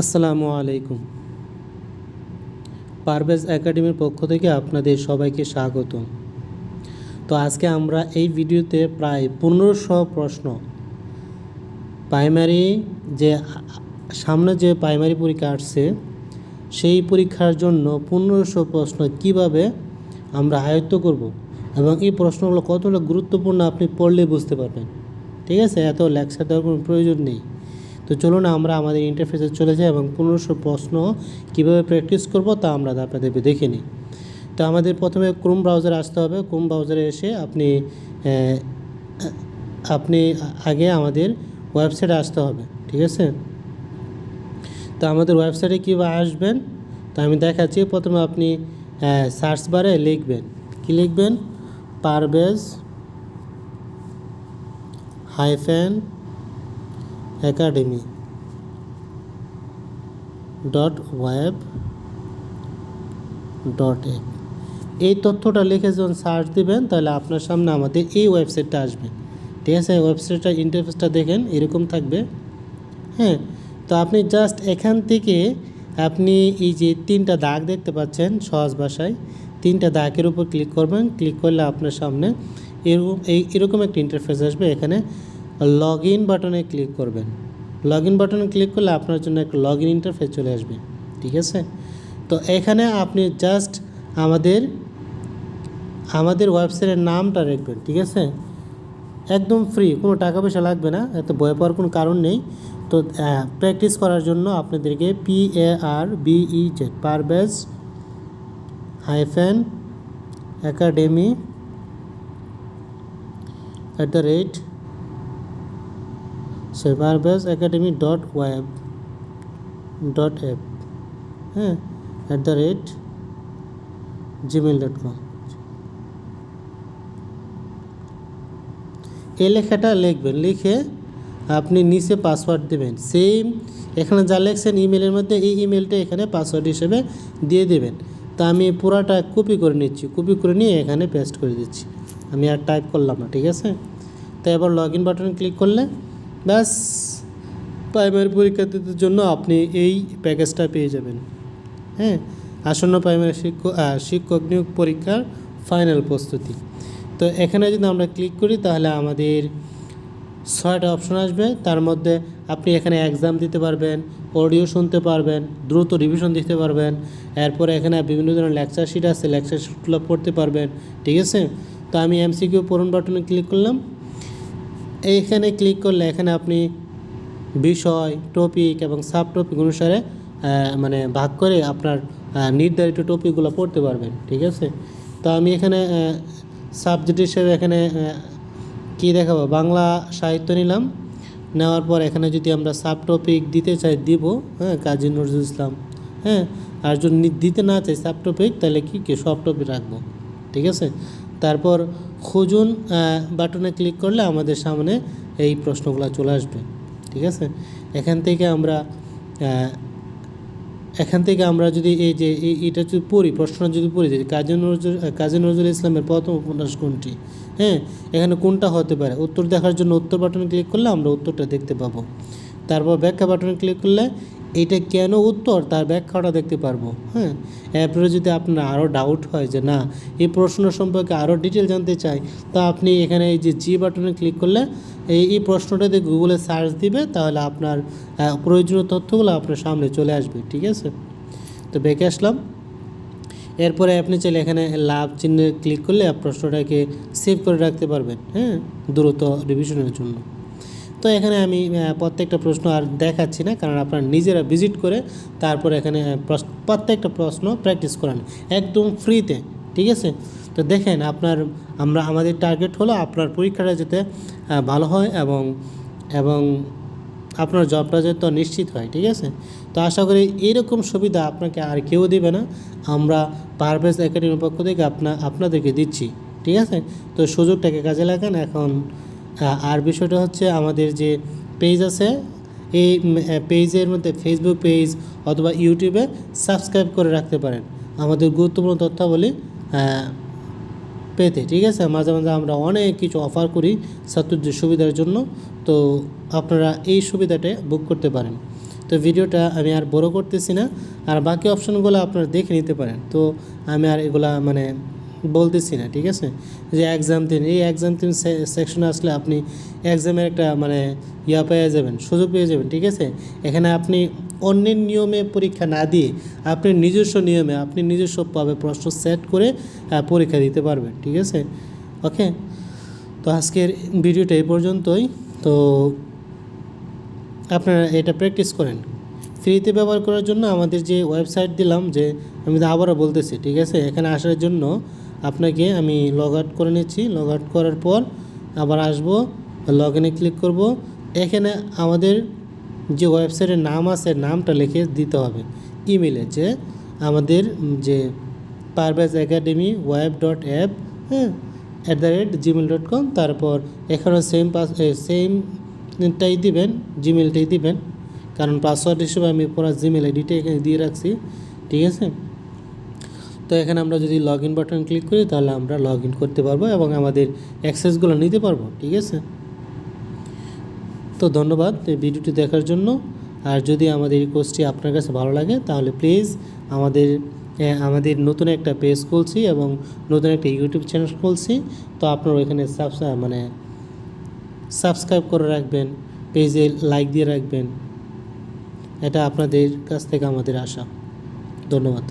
আসসালামু আলাইকুম। পারভেজ একাডেমির পক্ষ থেকে আপনাদের সবাইকে স্বাগত। তো আজকে আমরা এই ভিডিওতে প্রায় 1500 প্রশ্ন প্রাইমারি যে সামনে যে প্রাইমারি পরীক্ষা আসছে সেই পরীক্ষার জন্য 1500 প্রশ্ন কিভাবে আমরা আয়ত্ত করব এবং এই প্রশ্নগুলো কতটা গুরুত্বপূর্ণ আপনি পড়লে বুঝতে পারবেন। ঠিক আছে, এত লেকচার দেওয়ার কোনো প্রয়োজন নেই। তো চলুন আমরা আমাদের ইন্টারফেসে চলে যাই এবং 1500 প্রশ্ন কীভাবে প্র্যাকটিস করব তা আমরা আপনাদের দেখে নিই। তো আমাদের প্রথমে ক্রোম ব্রাউজারে আসতে হবে। ক্রোম ব্রাউজারে এসে আপনি আগে আমাদের ওয়েবসাইটে আসতে হবে। ঠিক আছে, তো আমাদের ওয়েবসাইটে কীভাবে আসবেন তো আমি দেখাচ্ছি। প্রথমে আপনি সার্চ বারে লিখবেন, কি লিখবেন, পারভেজ -academy .web.app এই তথ্যটা লিখে যখন সার্চ দিবেন তাহলে আপনার সামনে আমাদের এই ওয়েবসাইটটা আসবে। ঠিক আছে, ওয়েবসাইটটার ইন্টারফেসটা দেখেন এরকম থাকবে। হ্যাঁ, তো আপনি জাস্ট এখান থেকে আপনি এই যে 3টা দাগ দেখতে পাচ্ছেন সহজ ভাষায়, 3টা দাগের উপর ক্লিক করবেন। ক্লিক করলে আপনার সামনে এরকম একটা ইন্টারফেস আসবে। এখানে লগ ইন বাটনে ক্লিক করবেন। লগ ইন বাটনে ক্লিক করলে আপনার জন্য একটা লগ ইন ইন্টারফেস চলে আসবে। ঠিক আছে, তো এখানে আপনি জাস্ট আমাদের ওয়েবসাইটের নামটা লিখবেন। ঠিক আছে, একদম ফ্রি, কোনো টাকা পয়সা লাগবে না, এত ভয় পাওয়ার কোনো কারণ নেই। তো প্র্যাকটিস করার জন্য আপনাদেরকে PARBEZ পারভেজ -academy @parvezacademy.web.app হ্যাঁ @gmail.com এই লেখাটা লিখবেন। লিখে আপনি নিচে পাসওয়ার্ড দেবেন। সেম এখানে যা লিখছেন ইমেলের মধ্যে এই ইমেলটা এখানে পাসওয়ার্ড হিসেবে দিয়ে দেবেন। তো আমি পুরাটা কপি করে নিচ্ছি, কপি করে নিয়ে এখানে পেস্ট করে দিচ্ছি। আমি আর টাইপ করলাম না। ঠিক আছে, তো এবার লগ ইন বাটনে ক্লিক করলে ব্যাস প্রাইমারি পরীক্ষার্থীদের জন্য আপনি এই প্যাকেজটা পেয়ে যাবেন। হ্যাঁ, আসন্ন প্রাইমারি শিক্ষক নিয়োগ পরীক্ষার ফাইনাল প্রস্তুতি। তো এখানে যদি আমরা ক্লিক করি তাহলে আমাদের 6টা অপশন আসবে। তার মধ্যে আপনি এখানে এক্সাম দিতে পারবেন, অডিও শুনতে পারবেন, দ্রুত রিভিশন দিতে পারবেন। এরপরে এখানে বিভিন্ন ধরনের লেকচার শিট আছে, লেকচার শিটগুলো পড়তে পারবেন। ঠিক আছে, তো আমি MCQ পূরণ বাটনে ক্লিক করলাম। এইখানে ক্লিক করলে এখানে আপনি বিষয়, টপিক এবং সাব টপিক অনুসারে ভাগ করে আপনার নির্ধারিত টপিকগুলো পড়তে পারবেন। ঠিক আছে, তো আমি এখানে সাবজেক্ট হিসেবে এখানে কী দেখাবো, বাংলা সাহিত্য নিলাম। নেওয়ার পর এখানে যদি আমরা সাব টপিক দিতে চাই দিব, হ্যাঁ, কাজী নজরুল ইসলাম। হ্যাঁ, আর যদি দিতে না চাই সাব টপিক তাহলে কি সব টপিক রাখবো। ঠিক আছে, তারপর খুঁজুন বাটনে ক্লিক করলে আমাদের সামনে এই প্রশ্নগুলো চলে আসবে। ঠিক আছে, এখান থেকে আমরা যদি এটা যদি পড়ি, প্রশ্ন যদি পড়ি যে কাজী নজরুল ইসলামের প্রথম উপন্যাস কোনটি, হ্যাঁ, এখানে কোনটা হতে পারে, উত্তর দেখার জন্য উত্তর বাটনে ক্লিক করলে আমরা উত্তরটা দেখতে পাবো। তারপর ব্যাখ্যা বাটনে ক্লিক করলে এটা কেন উত্তর তার ব্যাখ্যাটা দেখতে পারবো। হ্যাঁ, এরপরে যদি আপনার আরও ডাউট হয় যে না এই প্রশ্ন সম্পর্কে আরও ডিটেল জানতে চাই, তো আপনি এখানে এই যে জি বাটনে ক্লিক করলে এই প্রশ্নটাতে গুগলে সার্চ দিবে, তাহলে আপনার প্রয়োজনীয় তথ্যগুলো আপনার সামনে চলে আসবে। ঠিক আছে, তো ব্যাকে আসলাম। এরপরে আপনি চাইলে এখানে লাভ চিহ্নে ক্লিক করলে প্রশ্নটাকে সেভ করে রাখতে পারবেন, হ্যাঁ, দ্রুত রিভিশনের জন্য। তো এখানে আমি প্রত্যেকটা প্রশ্ন আর দেখাচ্ছি না, কারণ আপনারা নিজেরা ভিজিট করে তারপর এখানে প্রত্যেকটা প্রশ্ন প্র্যাকটিস করান একদম ফ্রিতে। ঠিক আছে, তো দেখেন আমাদের টার্গেট হলো আপনার পরীক্ষাটা যাতে ভালো হয় এবং আপনার জবটা যাতে নিশ্চিত হয়। ঠিক আছে, তো আশা করি এইরকম সুবিধা আপনাকে আর কেউ দেবে না, আমরা পারভেজ একাডেমির পক্ষ থেকে আপনাদেরকে দিচ্ছি। ঠিক আছে, তো সুযোগটাকে কাজে লাগান এখন। আর বিষয়টা হচ্ছে আমাদের যে পেজ আছে এই পেজের মধ্যে ফেসবুক পেজ অথবা ইউটিউবে সাবস্ক্রাইব করে রাখতে পারেন আমাদের গুরুত্বপূর্ণ তথ্যাবলী পেতে। ঠিক আছে, মাঝে মাঝে আমরা অনেক কিছু অফার করি ছাত্রদের সুবিধার জন্য, তো আপনারা এই সুবিধাটা বুক করতে পারেন। তো ভিডিওটা আমি আর বড় করতেছি না, আর বাকি অপশনগুলো আপনারা দেখে নিতে পারেন। তো আমি আর এগুলা মানে বলতেছি না, ঠিক আছে। যে এক্সাম 3, এই এক্সাম 3 সেকশনে আসলে আপনি এক্সামের একটা মানে পেয়ে যাবেন, সুযোগ পেয়ে যাবেন, ঠিক আছে। এখানে আপনি অন্যের নিয়মে পরীক্ষা না দিয়ে আপনি নিজস্ব নিয়মে আপনি নিজস্বভাবে প্রশ্ন সেট করে পরীক্ষা দিতে পারবেন, ঠিক আছে। ওকে, তো আজকের ভিডিওটা এই পর্যন্তই। তো আপনারা এটা প্র্যাকটিস করেন। ফ্রিতে ব্যবহার করার জন্য আমাদের যে ওয়েবসাইট দিলাম, যে আমি তো আবারও বলতেছি, ঠিক আছে। এখানে আসার জন্য আপনাকে আমি লগ আউট করে নিচ্ছি। লগ আউট করার পর আবার আসবো, লগ ইনে ক্লিক করব। এখানে আমাদের যে ওয়েবসাইটের নাম আছে, নামটা লিখে দিতে হবে ইমেলে, যে আমাদের যে পারভেজ একাডেমি web.app, হ্যাঁ, @gmail.com। তারপর এখানে সেমটাই দিবেন, জিমেলটাই দিবেন, কারণ পাসওয়ার্ড হিসেবে আমি পুরো জিমেল আইডিটা এখানে দিয়ে রাখছি, ঠিক আছে। তো এখানে আমরা যদি লগ ইন বাটন ক্লিক করি তাহলে আমরা লগ ইন করতে পারবো এবং আমাদের অ্যাক্সেসগুলো নিতে পারবো, ঠিক আছে। তো ধন্যবাদ এই ভিডিওটি দেখার জন্য। আর যদি আমাদের এই কোর্সটি আপনার কাছে ভালো লাগে তাহলে প্লিজ আমাদের নতুন একটা পেজ খুলছি এবং নতুন একটা ইউটিউব চ্যানেল খুলছি। তো আপনারা ওইখানে সাবস্ক্রাইব করে রাখবেন, পেজে লাইক দিয়ে রাখবেন, এটা আপনাদের কাছ থেকে আমাদের আশা। ধন্যবাদ।